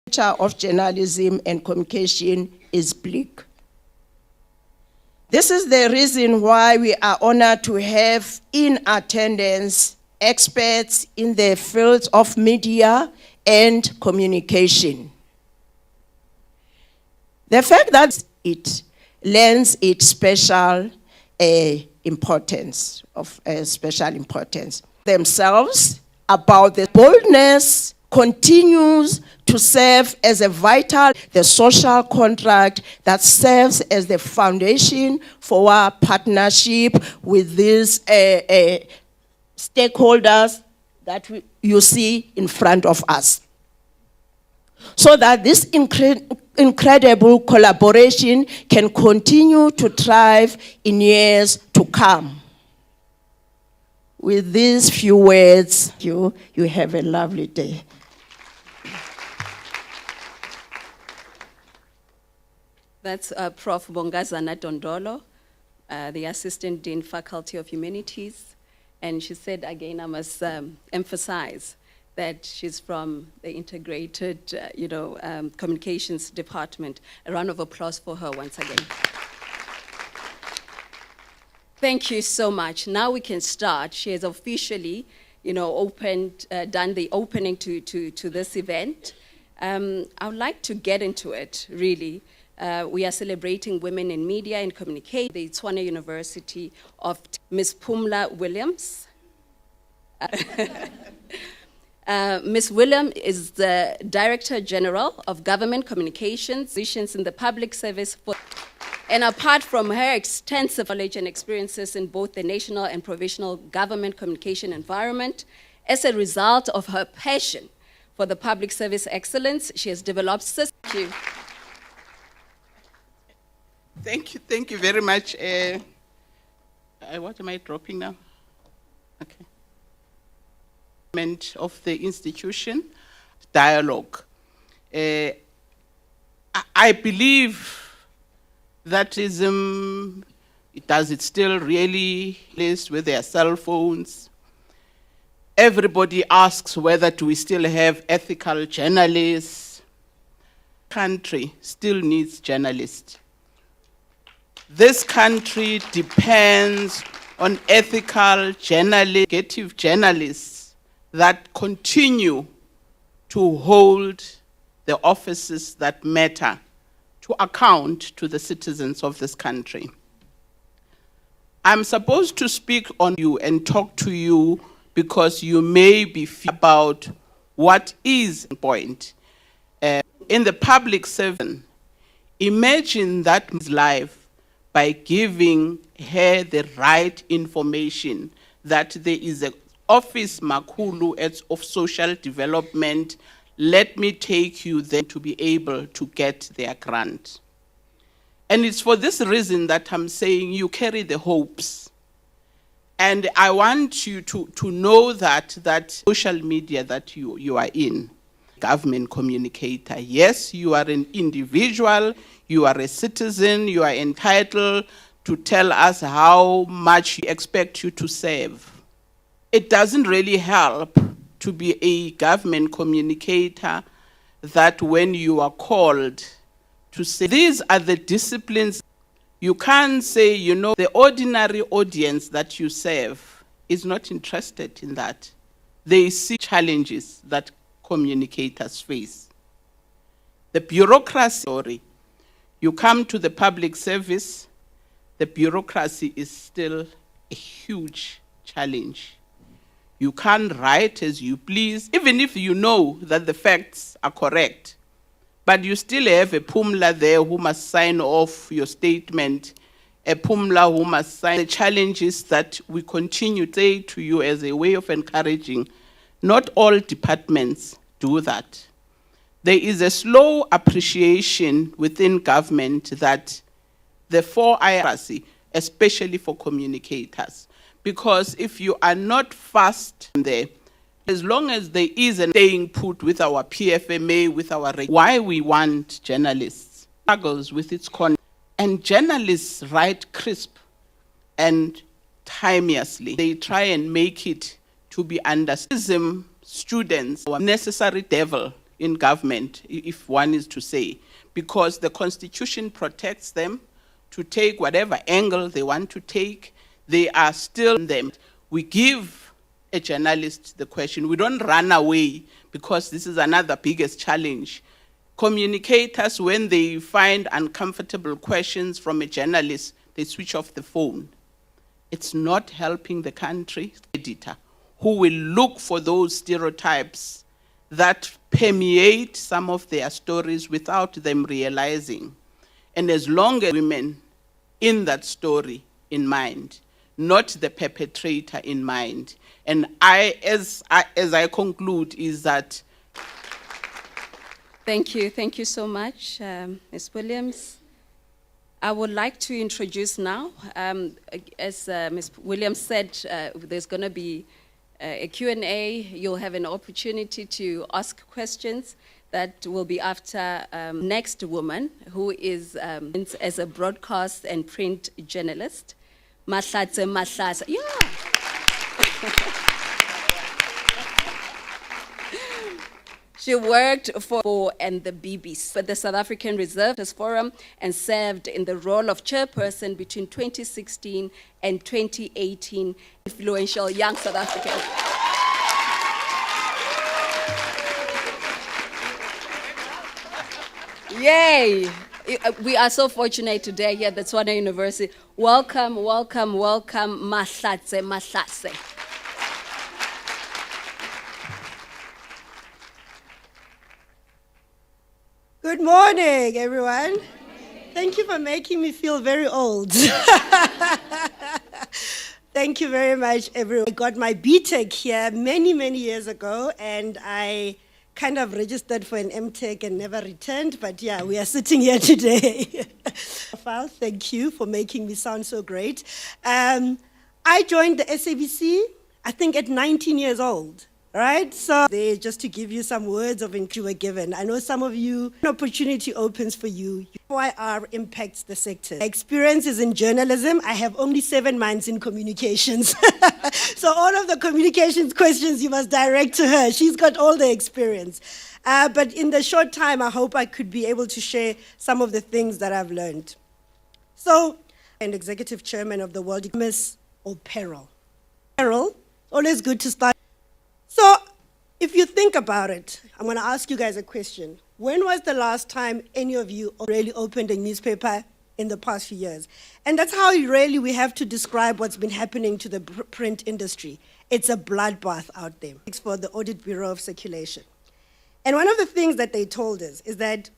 future of journalism and communication is bleak. This is the reason why we are honored to have in attendance experts in the fields of media and communication. The fact that it lends its special importance, themselves about the boldness continues to serve as a vital, the social contract that serves as the foundation for our partnership with these stakeholders that you see in front of us. So that this incredible collaboration can continue to thrive in years to come. With these few words, you have a lovely day. That's Prof. Bongazana Dondolo, the Assistant Dean, Faculty of Humanities. And she said, again, I must emphasize that she's from the Integrated Communications Department. A round of applause for her once again. Thank you so much. Now we can start. She has officially, done the opening to this event. I would like to get into it, really. We are celebrating women in media and communication. The Tshwane University of Ms. Phumla Williams. Ms. Williams is the Director General of Government Communications, positions in the public service. And apart from her extensive knowledge and experiences in both the national and provincial government communication environment, as a result of her passion for the public service excellence, she has developed systems. Thank you very much. What am I dropping now? Okay. Of the institution, dialogue. I believe that does it still really list with their cell phones? Everybody asks whether do we still have ethical journalists. Country still needs journalists. This country depends on ethical journalists that continue to hold the offices that matter to account to the citizens of this country. I'm supposed to speak on you and talk to you because you may be about what is the point. In the public service, imagine that life by giving her the right information that there is an office Makulu of social development. Let me take you there to be able to get their grant. And it's for this reason that I'm saying you carry the hopes. And I want you to know that social media that you are in, government communicator, yes, you are an individual, you are a citizen, you are entitled to tell us how much we expect you to serve. It doesn't really help to be a government communicator that when you are called to say, these are the disciplines, you can't say, the ordinary audience that you serve is not interested in that. They see challenges that communicators face. The bureaucracy story. You come to the public service, the bureaucracy is still a huge challenge. You can't write as you please, even if you know that the facts are correct. But you still have a Phumla there who must sign off your statement, a Phumla who must sign the challenges that we continue to say to you as a way of encouraging. Not all departments do that. There is a slow appreciation within government that the 4I, especially for communicators, because if you are not fast there, as long as there is a staying put with our PFMA, with our why we want journalists, struggles with its content, and journalists write crisp and timelessly. They try and make it to be understood. Students, our necessary devil in government, if one is to say, because the Constitution protects them to take whatever angle they want to take. They are still them. We give a journalist the question. We don't run away, because this is another biggest challenge. Communicators, when they find uncomfortable questions from a journalist, they switch off the phone. It's not helping the country. Editor who will look for those stereotypes that permeate some of their stories without them realizing. And as long as women in that story in mind, not the perpetrator in mind. And as I conclude, is that. Thank you so much, Ms. Williams. I would like to introduce now, as Ms. Williams said, there's going to be a Q&A. You'll have an opportunity to ask questions. That will be after next woman, who is as a broadcast and print journalist, Mahlase. Yeah. She worked for and the BBC, for the South African Reserve Forum, and served in the role of chairperson between 2016 and 2018. Influential young South African. Yay! We are so fortunate today here at the Tshwane University. Welcome, Mahlase. Good morning, everyone. Thank you for making me feel very old. Thank you very much, everyone. I got my BTech here many, many years ago, and I kind of registered for an MTech and never returned, but yeah, we are sitting here today. Thank you for making me sound so great. I joined the SABC, I think at 19 years old. Right, so just to give you some words of encouragement you were given. I know some of you, an opportunity opens for you. YR impacts the sector. My experience is in journalism. I have only 7 months in communications. So all of the communications questions you must direct to her. She's got all the experience. But in the short time, I hope I could be able to share some of the things that I've learned. So, and executive chairman of the World Economics, or Peril. Peril, always good to start. So, if you think about it, I'm going to ask you guys a question. When was the last time any of you really opened a newspaper in the past few years? And that's how really we have to describe what's been happening to the print industry. It's a bloodbath out there. It's for the Audit Bureau of Circulation. And one of the things that they told us is that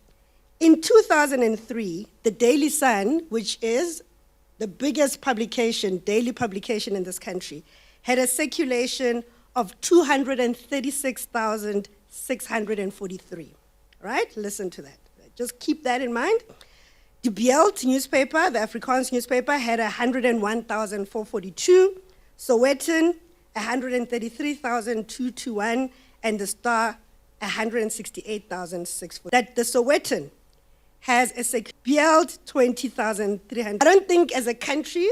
in 2003, the Daily Sun, which is the biggest publication, daily publication in this country, had a circulation of 236,643, right? Listen to that. Just keep that in mind. The Beeld newspaper, the Afrikaans newspaper, had 101,442, Sowetan, 133,221, and the Star, 168,640. That the Sowetan has a Beeld 20,300. I don't think as a country,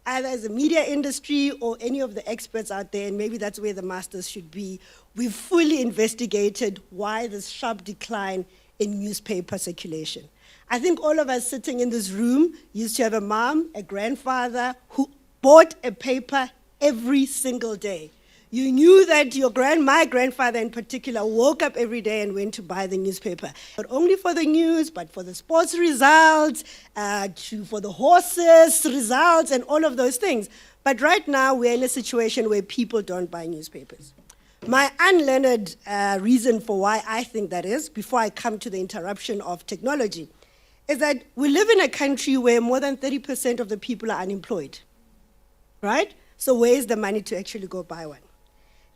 either as a media industry or any of the experts out there, and maybe that's where the masters should be, we've fully investigated why this sharp decline in newspaper circulation. I think all of us sitting in this room used to have a mom, a grandfather who bought a paper every single day. You knew that my grandfather in particular, woke up every day and went to buy the newspaper. Not only for the news, but for the sports results, for the horses results, and all of those things. But right now, we're in a situation where people don't buy newspapers. My unlearned reason for why I think that is, before I come to the interruption of technology, is that we live in a country where more than 30% of the people are unemployed, right? So where's the money to actually go buy one?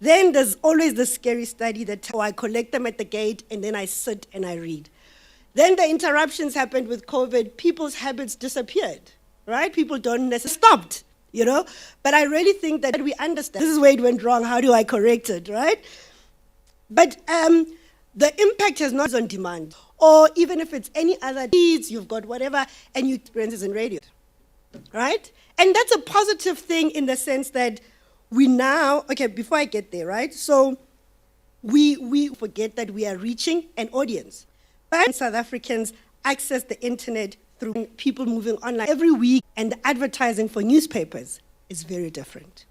Then there's always the scary study that I collect them at the gate and then I sit and I read. Then the interruptions happened with COVID. People's habits disappeared, right? People don't necessarily stopped, you know? But I really think that we understand. This is where it went wrong. How do I correct it, right? But the impact has not on demand. Or even if it's any other needs, you've got whatever, and you experience in radio, right? And that's a positive thing in the sense that we now, okay, before I get there, right? So we forget that we are reaching an audience. But South Africans access the internet through people moving online every week, and the advertising for newspapers is very different.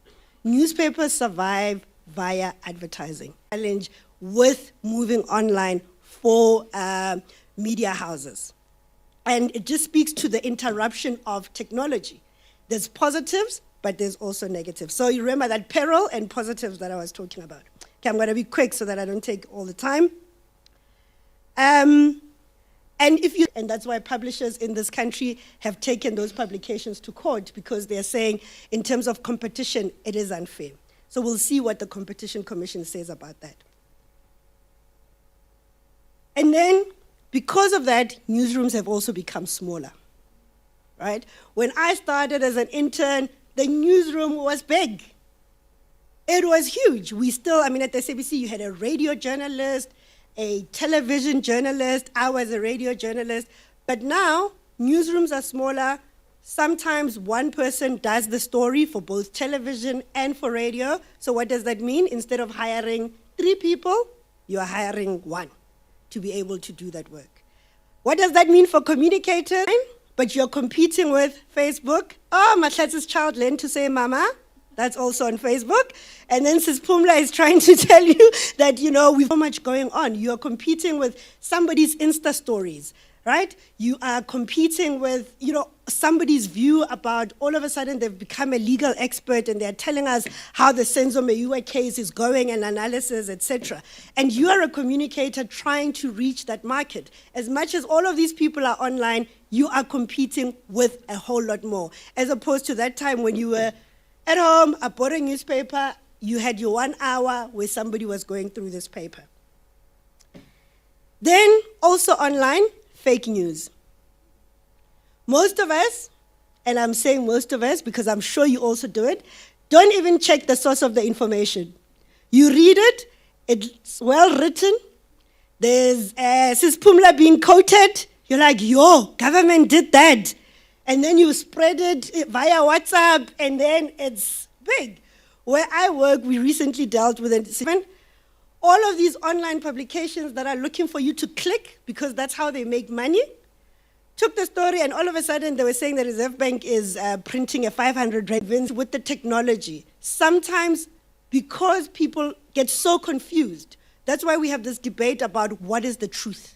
Newspapers survive via advertising. Challenge with moving online for media houses. And it just speaks to the interruption of technology. There's positives, but there's also negatives. So you remember that peril and positives that I was talking about. Okay, I'm going to be quick so that I don't take all the time. And that's why publishers in this country have taken those publications to court, because they're saying, in terms of competition, it is unfair. So we'll see what the Competition Commission says about that. And then, because of that, newsrooms have also become smaller, right? When I started as an intern, the newsroom was big. It was huge. We still, at the SABC, you had a radio journalist, a television journalist. I was a radio journalist. But now, newsrooms are smaller. Sometimes one person does the story for both television and for radio. So what does that mean? Instead of hiring 3 people, you are hiring 1 to be able to do that work. What does that mean for communicators? But you're competing with Facebook. Oh, Mahlatse's child learned to say mama. That's also on Facebook. And then Sis Phumla is trying to tell you that, we've so much going on. You're competing with somebody's Insta stories, right? You are competing with, somebody's view about, all of a sudden they've become a legal expert and they're telling us how the Senzo Meyiwa case is going and analysis, etc. And you are a communicator trying to reach that market. As much as all of these people are online, you are competing with a whole lot more. As opposed to that time when you were at home, I bought a newspaper, you had your 1 hour where somebody was going through this paper. Then, also online, fake news. Most of us, and I'm saying most of us because I'm sure you also do it, don't even check the source of the information. You read it, it's well written, there's Sis Phumla being quoted, you're like, yo, government did that. And then you spread it via WhatsApp, and then it's big. Where I work, we recently dealt with all of these online publications that are looking for you to click, because that's how they make money, took the story, and all of a sudden they were saying the Reserve Bank is printing a 500 rand with the technology. Sometimes, because people get so confused, that's why we have this debate about what is the truth.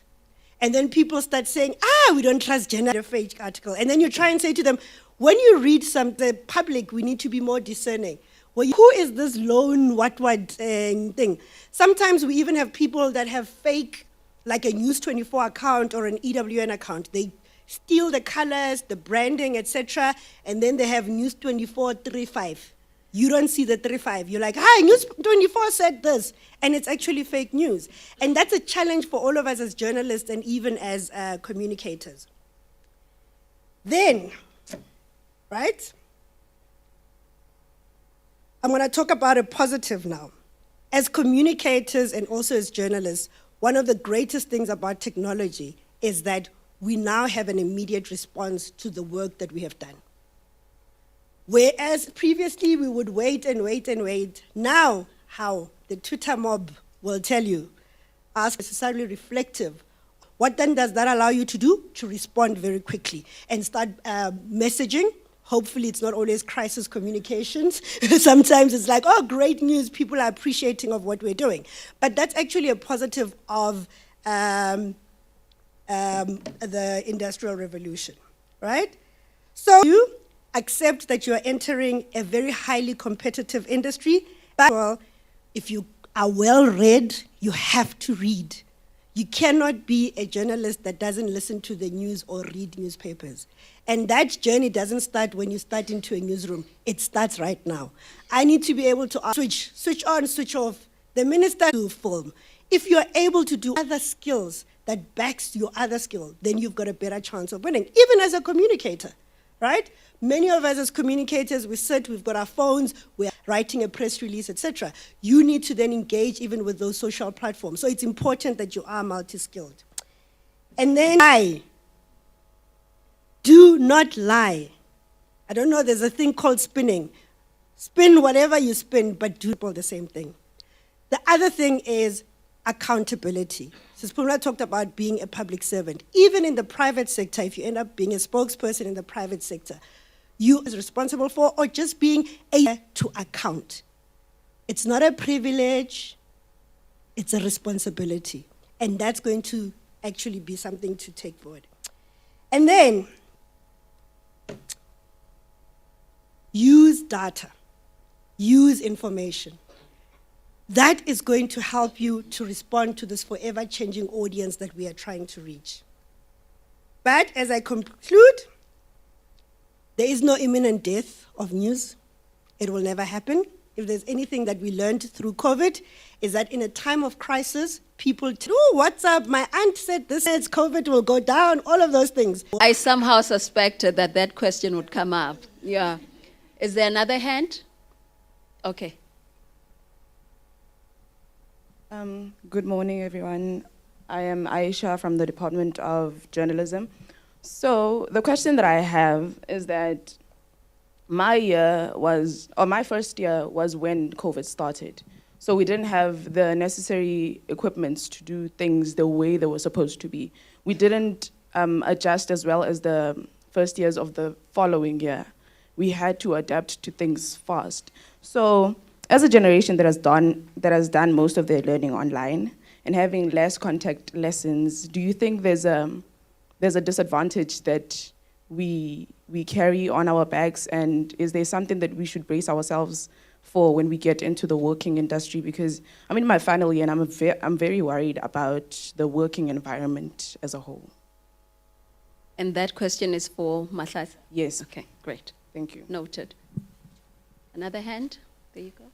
And then people start saying, we don't trust General fake article. And then you try and say to them, when you read the public, we need to be more discerning. Well, who is this lone what thing? Sometimes we even have people that have fake, like a News 24 account or an EWN account. They steal the colors, the branding, etc. And then they have News 24 35. You don't see the 35. You're like, hi, News 24 said this. And it's actually fake news. And that's a challenge for all of us as journalists and even as communicators. Then, right? I'm going to talk about a positive now. As communicators and also as journalists, one of the greatest things about technology is that we now have an immediate response to the work that we have done. Whereas previously we would wait and wait and wait, now how the Twitter mob will tell you, ask necessarily reflective. What then does that allow you to do? To respond very quickly and start messaging. Hopefully it's not always crisis communications. Sometimes it's like, oh, great news, people are appreciating of what we're doing. But that's actually a positive of the Industrial Revolution, right? So you accept that you are entering a very highly competitive industry. But if you are well read, you have to read. You cannot be a journalist that doesn't listen to the news or read newspapers. And that journey doesn't start when you start into a newsroom. It starts right now. I need to be able to switch on, switch off. The minister to film. If you're able to do other skills that backs your other skill, then you've got a better chance of winning, even as a communicator, right? Many of us as communicators, we sit, we've got our phones, we're writing a press release, etc. You need to then engage even with those social platforms. So it's important that you are multi-skilled. And then do not lie. I don't know, there's a thing called spinning. Spin whatever you spin, but do the same thing. The other thing is accountability. So Phumla talked about being a public servant. Even in the private sector, if you end up being a spokesperson in the private sector, you is responsible for, or just being to account. It's not a privilege, it's a responsibility. And that's going to actually be something to take forward. And then, use data, use information. That is going to help you to respond to this forever changing audience that we are trying to reach. But as I conclude, there is no imminent death of news. It will never happen. If there's anything that we learned through COVID, is that in a time of crisis, people what's up? My aunt said this, COVID will go down, all of those things. I somehow suspected that that question would come up. Yeah. Is there another hand? Okay. Good morning, everyone. I am Aisha from the Department of Journalism. So the question that I have is that my first year was when COVID started. So we didn't have the necessary equipments to do things the way they were supposed to be. We didn't adjust as well as the first years of the following year. We had to adapt to things fast. So as a generation that has done most of their learning online and having less contact lessons, do you think there's a disadvantage that we carry on our backs, and is there something that we should brace ourselves for when we get into the working industry? Because I'm in my final year and I'm very worried about the working environment as a whole. And that question is for Mahlase? Yes. Okay, great. Thank you. Noted. Another hand? There you go.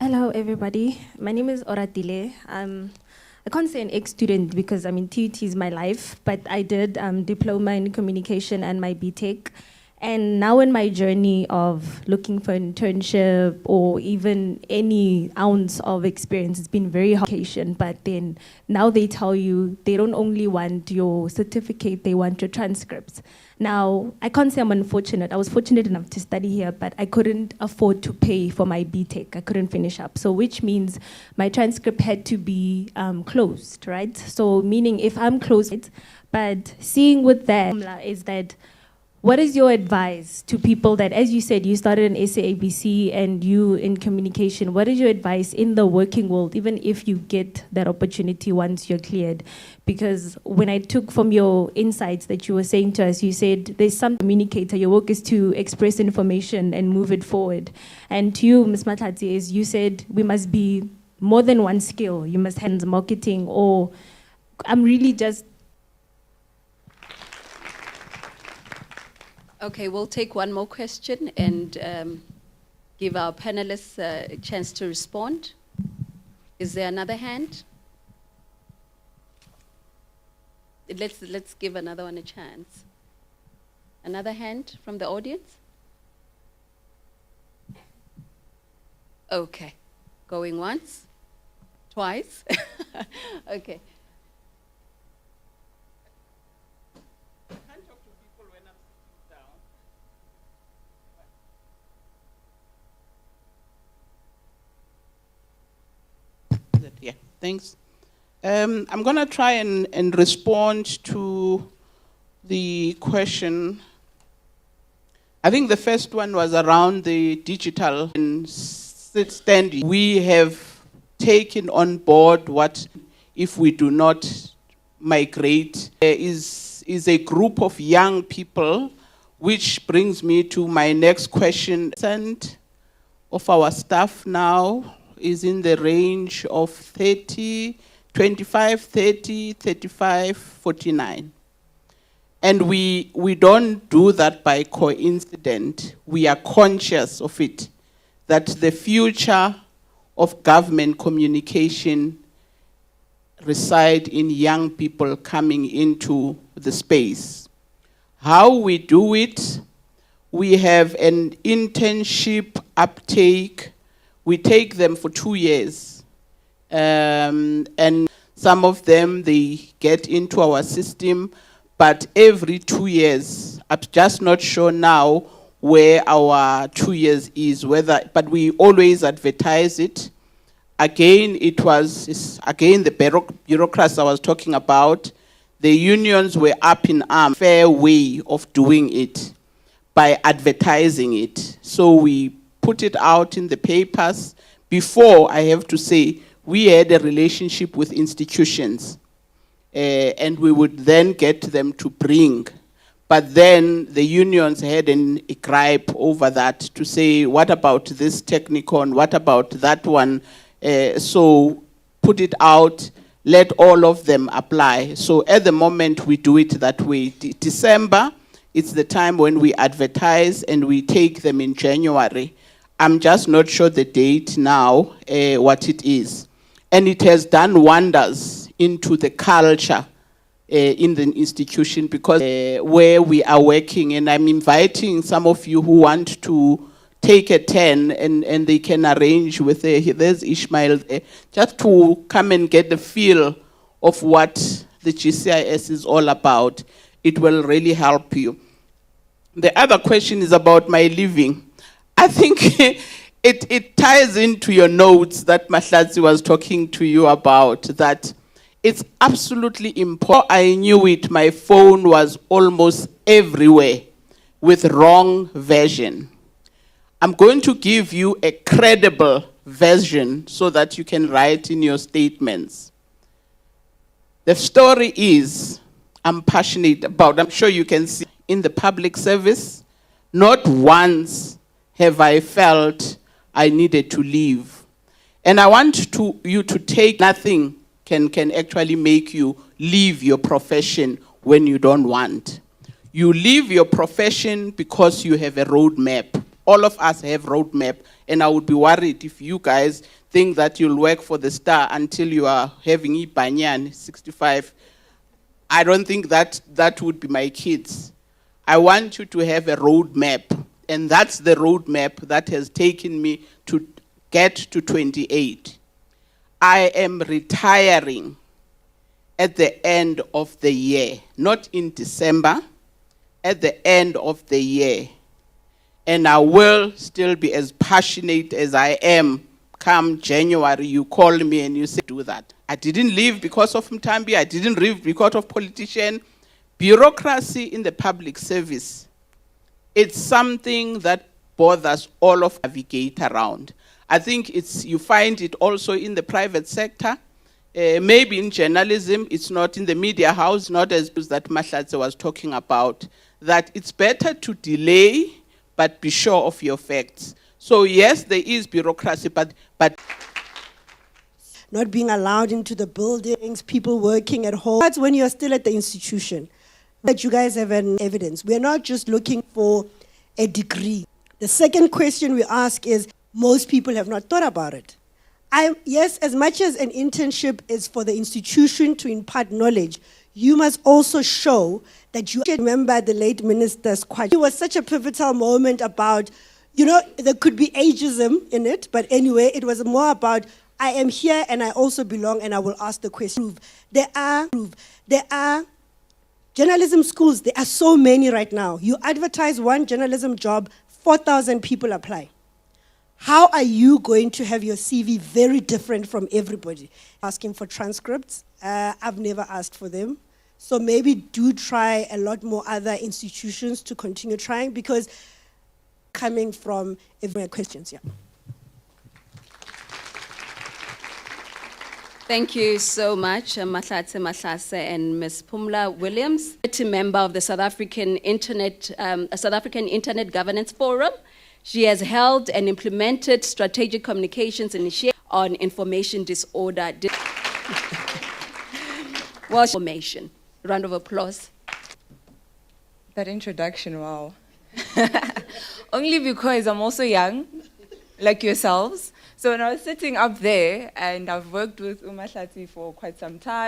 Hello, everybody. My name is Oratile. I can't say an ex-student because TUT is my life, but I did diploma in communication and my BTech. And now in my journey of looking for an internship or even any ounce of experience, it's been very hard. But then now they tell you they don't only want your certificate, they want your transcripts. Now, I can't say I'm unfortunate. I was fortunate enough to study here, but I couldn't afford to pay for my BTech. I couldn't finish up. So which means my transcript had to be closed, right? So meaning if I'm closed, but seeing with that is that, what is your advice to people that, as you said, you started in SAABC and you in communication, what is your advice in the working world, even if you get that opportunity once you're cleared? Because when I took from your insights that you were saying to us, you said there's some communicator, your work is to express information and move it forward. And to you, Ms. Mahlatse, is you said we must be more than one skill. You must handle marketing, or I'm really just... Okay, we'll take one more question and give our panelists a chance to respond. Is there another hand? Let's give another one a chance. Another hand from the audience? Okay, going once, twice. Okay. Yeah, thanks. I'm going to try and respond to the question. I think the first one was around the digital standing. We have taken on board what if we do not migrate. There is a group of young people, which brings me to my next question. % of our staff now is in the range of 30, 25, 30, 35, 49. And we don't do that by coincidence. We are conscious of it, that the future of government communication reside in young people coming into the space. How we do it, we have an internship uptake. We take them for 2 years. And Some of them, they get into our system, but every 2 years, I'm just not sure now where our 2 years is, but we always advertise it. Again, the bureaucrats I was talking about. The unions were up in arms. Fair way of doing it by advertising it. So we put it out in the papers. Before, I have to say, we had a relationship with institutions, and we would then get them to bring. But then the unions had a gripe over that to say, what about this technicon? What about that one? So put it out, let all of them apply. So at the moment, we do it that way. December, it's the time when we advertise and we take them in January. I'm just not sure the date now, what it is. And it has done wonders into the culture in the institution, because where we are working, and I'm inviting some of you who want to take a 10 and they can arrange with, there's Ishmael, just to come and get the feel of what the GCIS is all about. It will really help you. The other question is about my living. I think it ties into your notes that Mahlatse was talking to you about, that it's absolutely important. I knew it, my phone was almost everywhere with wrong version. I'm going to give you a credible version so that you can write in your statements. The story is, I'm passionate about, I'm sure you can see in the public service, not once have I felt I needed to leave. And I want you to take nothing can actually make you leave your profession when you don't want. You leave your profession because you have a roadmap. All of us have roadmap, and I would be worried if you guys think that you'll work for the Star until you are having Ibanyan 65. I don't think that would be my kids. I want you to have a roadmap, and that's the roadmap that has taken me to get to 28. I am retiring at the end of the year, not in December, at the end of the year. And I will still be as passionate as I am come January. You call me and you say, do that. I didn't leave because of Mtambi. I didn't leave because of politician. Bureaucracy in the public service, it's something that bothers all of navigate around. I think you find it also in the private sector. Maybe in journalism, it's not in the media house, not as that Mahlatse was talking about, that it's better to delay but be sure of your facts. So yes, there is bureaucracy, but not being allowed into the buildings, people working at home. That's when you're still at the institution. That you guys have an evidence. We're not just looking for a degree. The second question we ask is, most people have not thought about it. Yes, as much as an internship is for the institution to impart knowledge, you must also show that you remember the late minister's quote. It was such a pivotal moment about, there could be ageism in it, but anyway, it was more about, I am here and I also belong, and I will ask the question. There are journalism schools, there are so many right now. You advertise one journalism job, 4,000 people apply. How are you going to have your CV very different from everybody? Asking for transcripts, I've never asked for them. So maybe do try a lot more other institutions to continue trying, because coming from every questions, yeah. Thank you so much, Mahlase and Ms. Phumla Williams, a member of the South African Internet Governance Forum. She has held and implemented strategic communications initiatives on information disorder. Information. Round of applause. That introduction, wow. Only because I'm also young, like yourselves. So when I was sitting up there, and I've worked with Mahlatse for quite some time,